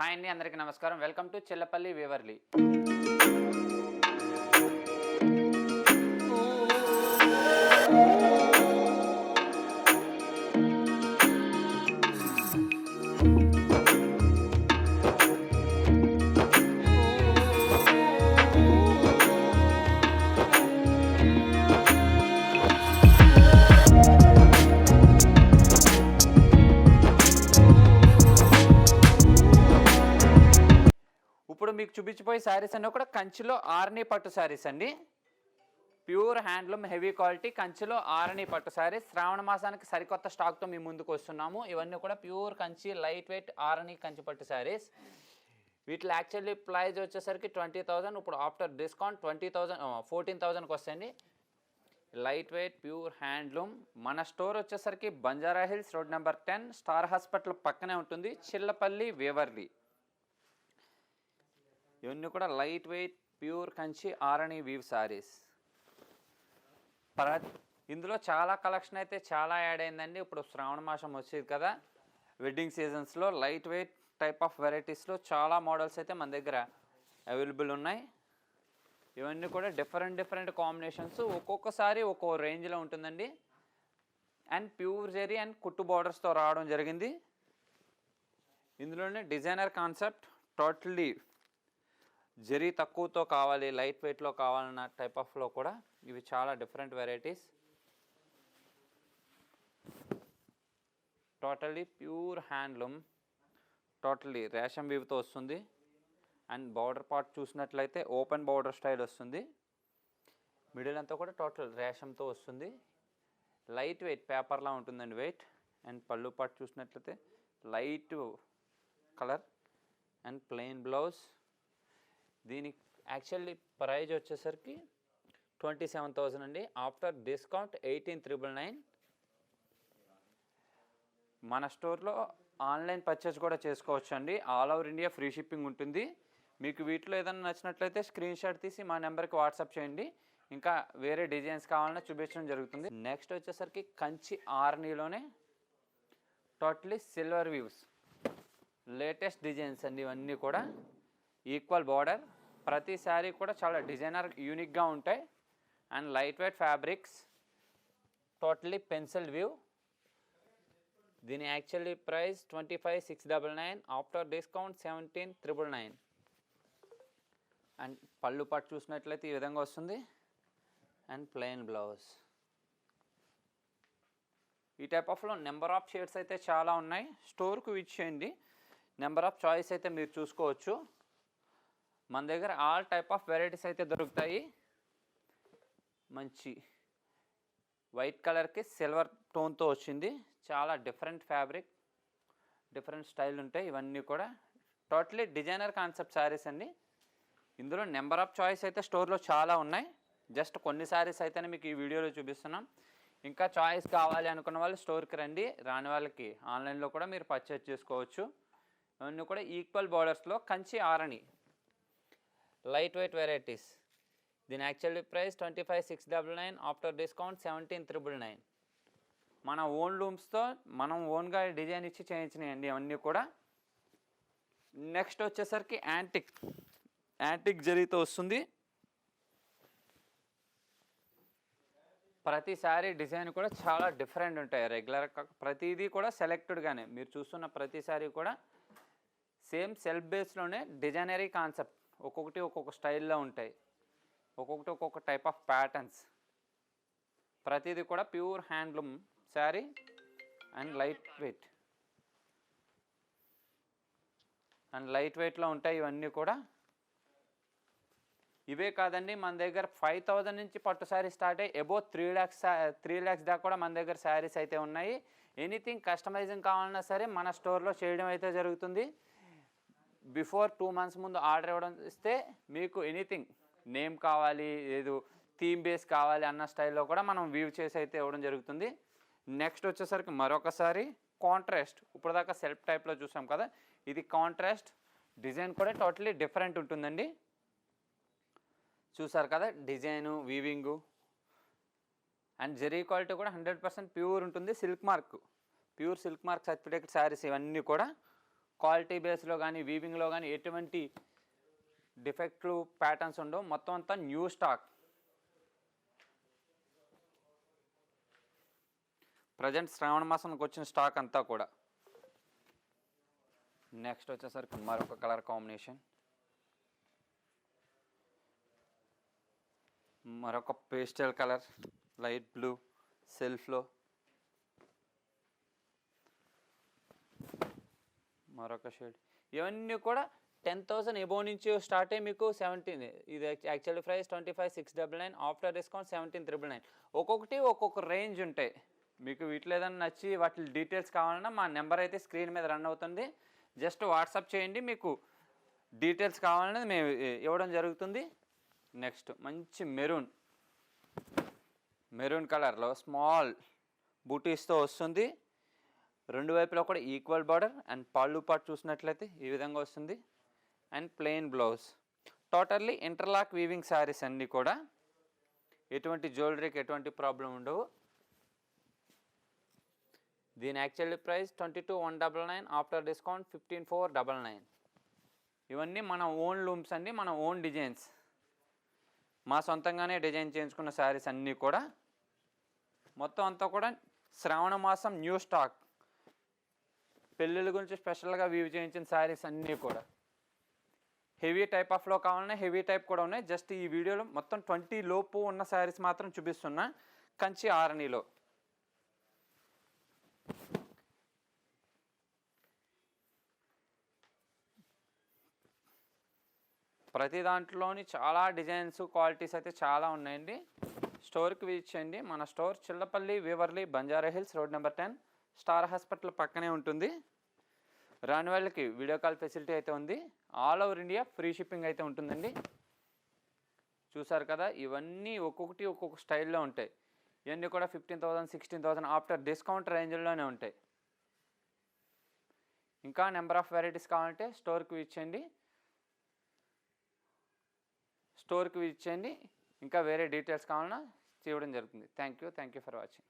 Hi అండి, అందరికీ నమస్కారం. Welcome to Chellapalli Weaverly. ఇప్పుడు మీకు చూపించిపోయే శారీస్ అన్నీ కూడా కంచిలో ఆర్ని పట్టు శారీస్ అండి. ప్యూర్ హ్యాండ్లూమ్ హెవీ క్వాలిటీ కంచిలో ఆర్ని పట్టు శారీస్. శ్రావణ మాసానికి సరికొత్త స్టాక్తో మీ ముందుకు వస్తున్నాము. ఇవన్నీ కూడా pure Kanchi light weight Arni Kanchi పట్టు శారీస్. వీటిలో యాక్చువల్లీ ప్రైస్ వచ్చేసరికి 20,000. ఇప్పుడు ఆఫ్టర్ డిస్కౌంట్ 14,000కి వస్తాయండి. Light weight pure handloom. మన స్టోర్ వచ్చేసరికి Banjara hills road number 10 star hospital పక్కనే ఉంటుంది, చిల్లపల్లి వేవర్లీ. ఇవన్నీ కూడా లైట్ వెయిట్ ప్యూర్ కంచి ఆరణి వీవ్ శారీస్. ఇందులో చాలా కలెక్షన్ అయితే చాలా యాడ్ అయిందండి. ఇప్పుడు శ్రావణ మాసం వచ్చేది కదా, వెడ్డింగ్ సీజన్స్లో లైట్ వెయిట్ టైప్ ఆఫ్ వెరైటీస్లో చాలా మోడల్స్ అయితే మన దగ్గర అవైలబుల్ ఉన్నాయి. ఇవన్నీ కూడా డిఫరెంట్ కాంబినేషన్స్, ఒక్కొక్కసారి ఒక్కో రేంజ్లో ఉంటుందండి. అండ్ ప్యూర్ జెరీ అండ్ కుట్టు బార్డర్స్తో రావడం జరిగింది. ఇందులోనే డిజైనర్ కాన్సెప్ట్, టోటల్లీ జరీ తక్కువతో కావాలి, లైట్ వెయిట్లో కావాలన్న టైప్ ఆఫ్లో కూడా ఇవి చాలా different varieties. Totally pure handloom, totally రేషం వీవ్తో వస్తుంది. అండ్ బార్డర్ పార్ట్ చూసినట్లయితే ఓపెన్ బార్డర్ స్టైల్ వస్తుంది. మిడిల్ అంతా కూడా టోటల్ రేషంతో వస్తుంది. లైట్ వెయిట్ పేపర్లా ఉంటుందండి వెయిట్. అండ్ పళ్ళు పార్ట్ చూసినట్లయితే light colour and plain blouse. దీనికి యాక్చువల్లీ ప్రైజ్ వచ్చేసరికి 27,000 అండి. After discount 18,999. మన స్టోర్లో ఆన్లైన్ పర్చేస్ కూడా చేసుకోవచ్చు అండి. All over India free shipping ఉంటుంది. మీకు వీటిలో ఏదైనా నచ్చినట్లయితే స్క్రీన్ షాట్ తీసి మా నెంబర్కి వాట్సాప్ చేయండి. ఇంకా వేరే డిజైన్స్ కావాలన్నా చూపించడం జరుగుతుంది. నెక్స్ట్ వచ్చేసరికి కంచి ఆర్నీలోనే totally silver weaves, latest designs అండి. ఇవన్నీ కూడా ఈక్వల్ బార్డర్, ప్రతి శారీ కూడా చాలా డిజైనర్ యూనిక్గా ఉంటాయి. And light weight fabrics, totally pencil view. దీని actually price 25,699. After discount 17,999. And పళ్ళు పాటు చూసినట్లయితే ఈ విధంగా వస్తుంది. And plain blouse. ఈ టైప్ ఆఫ్లో నెంబర్ ఆఫ్ షేడ్స్ అయితే చాలా ఉన్నాయి. స్టోర్కు విజిట్ చేయండి, నెంబర్ ఆఫ్ చాయిస్ అయితే మీరు చూసుకోవచ్చు. మన దగ్గర ఆల్ టైప్ ఆఫ్ వెరైటీస్ అయితే దొరుకుతాయి. మంచి వైట్ కలర్కి సిల్వర్ టోన్తో వచ్చింది. చాలా డిఫరెంట్ ఫ్యాబ్రిక్, డిఫరెంట్ స్టైల్ ఉంటాయి. ఇవన్నీ కూడా టోటలీ డిజైనర్ కాన్సెప్ట్ శారీస్ అండి. ఇందులో నెంబర్ ఆఫ్ చాయిస్ అయితే స్టోర్లో చాలా ఉన్నాయి. జస్ట్ కొన్ని శారీస్ అయితేనే మీకు ఈ వీడియోలో చూపిస్తున్నాం. ఇంకా చాయిస్ కావాలి అనుకున్న వాళ్ళు స్టోర్కి రండి, రాని వాళ్ళకి ఆన్లైన్లో కూడా మీరు పర్చేజ్ చేసుకోవచ్చు. ఇవన్నీ కూడా ఈక్వల్ బార్డర్స్లో కంచి ఆరణి లైట్ వెయిట్ వెరైటీస్. దీని యాక్చువల్లీ ప్రైస్ 25,699. After discount 17,999. మన ఓన్ లూమ్స్తో మనం ఓన్గా డిజైన్ ఇచ్చి చేయించినాయండి ఇవన్నీ కూడా. నెక్స్ట్ వచ్చేసరికి యాంటిక్ జరీతో వస్తుంది. ప్రతి శారీ డిజైన్ కూడా చాలా డిఫరెంట్ ఉంటాయి. రెగ్యులర్ ప్రతిదీ కూడా సెలెక్టెడ్గానే మీరు చూస్తున్న ప్రతి శారీ కూడా సేమ్ సెల్ఫ్ బేస్లోనే డిజైనరీ కాన్సెప్ట్, ఒక్కొక్కటి ఒక్కొక్క స్టైల్లో ఉంటాయి, ఒక్కొక్కటి ఒక్కొక్క టైప్ ఆఫ్ ప్యాటర్న్స్. ప్రతిదీ కూడా pure handloom sari and light వెయిట్లో ఉంటాయి ఇవన్నీ కూడా. ఇవే కాదండి, మన దగ్గర 5,000 నుంచి పట్టు శారీ స్టార్ట్ అయ్యి అబోవ్ 3 lakhs దాకా కూడా మన దగ్గర శారీస్ అయితే ఉన్నాయి. ఎనీథింగ్ కస్టమైజింగ్ కావాలన్నా సరే మన స్టోర్లో చేయడం అయితే జరుగుతుంది. బిఫోర్ 2 months ముందు ఆర్డర్ ఇవ్వడం ఇస్తే మీకు ఎనీథింగ్ నేమ్ కావాలి, ఏదో థీమ్ బేస్ కావాలి అన్న స్టైల్లో కూడా మనం వీవ్ చేసి అయితే ఇవ్వడం జరుగుతుంది. నెక్స్ట్ వచ్చేసరికి మరొకసారి కాంట్రాస్ట్. ఇప్పుడు దాకా సెల్ఫ్ టైప్లో చూసాం కదా, ఇది కాంట్రాస్ట్. డిజైన్ కూడా టోటలీ డిఫరెంట్ ఉంటుందండి. చూసారు కదా డిజైను, వీవింగు అండ్ జరీ క్వాలిటీ కూడా 100% ప్యూర్ ఉంటుంది. Pure silk mark certificate saris ఇవన్నీ కూడా క్వాలిటీ బేస్లో కానీ వీవింగ్లో కానీ ఎటువంటి డిఫెక్ట్లు ప్యాటర్న్స్ ఉండవు. మొత్తం అంతా న్యూ స్టాక్. ప్రజెంట్ శ్రావణ మాసానికి వచ్చిన స్టాక్ అంతా కూడా. నెక్స్ట్ వచ్చేసరికి మరొక కలర్ కాంబినేషన్, మరొక పేస్టల్ కలర్, లైట్ బ్లూ సెల్ఫ్లో, మరొక షేడ్. ఇవన్నీ కూడా 10,000 ఎబోవ్ నుంచి స్టార్ట్ అయ్యి మీకు 17. ఇది యాక్చువల్లీ ప్రైస్ 25,699, ఆఫ్టర్ డిస్కౌంట్ 17,999. ఒక్కొక్కటి ఒక్కొక్క రేంజ్ ఉంటాయి. మీకు వీటిలో ఏదైనా నచ్చి వాటి డీటెయిల్స్ కావాలన్నా మా నెంబర్ అయితే స్క్రీన్ మీద రన్ అవుతుంది. జస్ట్ వాట్సాప్ చేయండి, మీకు డీటెయిల్స్ కావాలనేది మేము ఇవ్వడం జరుగుతుంది. నెక్స్ట్ మంచి మెరూన్ కలర్లో స్మాల్ బూటీస్తో వస్తుంది. రెండు వైపులో కూడా ఈక్వల్ బార్డర్ అండ్ పళ్ళు పాటు చూసినట్లయితే ఈ విధంగా వస్తుంది. And plain blouse. Totally interlock weaving saris అన్నీ కూడా. ఎటువంటి జ్యువెలరీకి ఎటువంటి ప్రాబ్లం ఉండవు. దీని యాక్చువల్లీ ప్రైస్ 22,199, ఆఫ్టర్ డిస్కౌంట్ 15,499. ఇవన్నీ మన ఓన్ లూమ్స్ అండి, మన ఓన్ డిజైన్స్. మా సొంతంగానే డిజైన్ చేయించుకున్న శారీస్ అన్నీ కూడా. మొత్తం అంతా కూడా శ్రావణ మాసం న్యూ స్టాక్. పెళ్ళిళ్ళ గురించి స్పెషల్గా వీవ్ చేయించిన శారీస్ అన్నీ కూడా. హెవీ టైప్ ఆఫ్లో కావాలన్నా హెవీ టైప్ కూడా ఉన్నాయి. జస్ట్ ఈ వీడియోలో మొత్తం 20 లోపు ఉన్న శారీస్ మాత్రం చూపిస్తున్నా. కంచి ఆరణిలో ప్రతి దాంట్లోని చాలా డిజైన్స్, క్వాలిటీస్ అయితే చాలా ఉన్నాయండి. స్టోర్కి విజిట్ చేయండి. మన store Chillapalli, Weaverly, Banjara hills, road number 10, star hospital పక్కనే ఉంటుంది. రాని వాళ్ళకి వీడియో కాల్ ఫెసిలిటీ అయితే ఉంది. All over India free shipping అయితే ఉంటుందండి. చూసారు కదా, ఇవన్నీ ఒక్కొక్కటి ఒక్కొక్క స్టైల్లో ఉంటాయి. ఇవన్నీ కూడా 15,000, 16,000 ఆఫ్టర్ డిస్కౌంట్ రేంజ్లోనే ఉంటాయి. ఇంకా నెంబర్ ఆఫ్ వెరైటీస్ కావాలంటే స్టోర్కి విజిట్ చేయండి. ఇంకా వేరే డీటెయిల్స్ కావాలన్నా చేయడం జరుగుతుంది. Thank you for watching.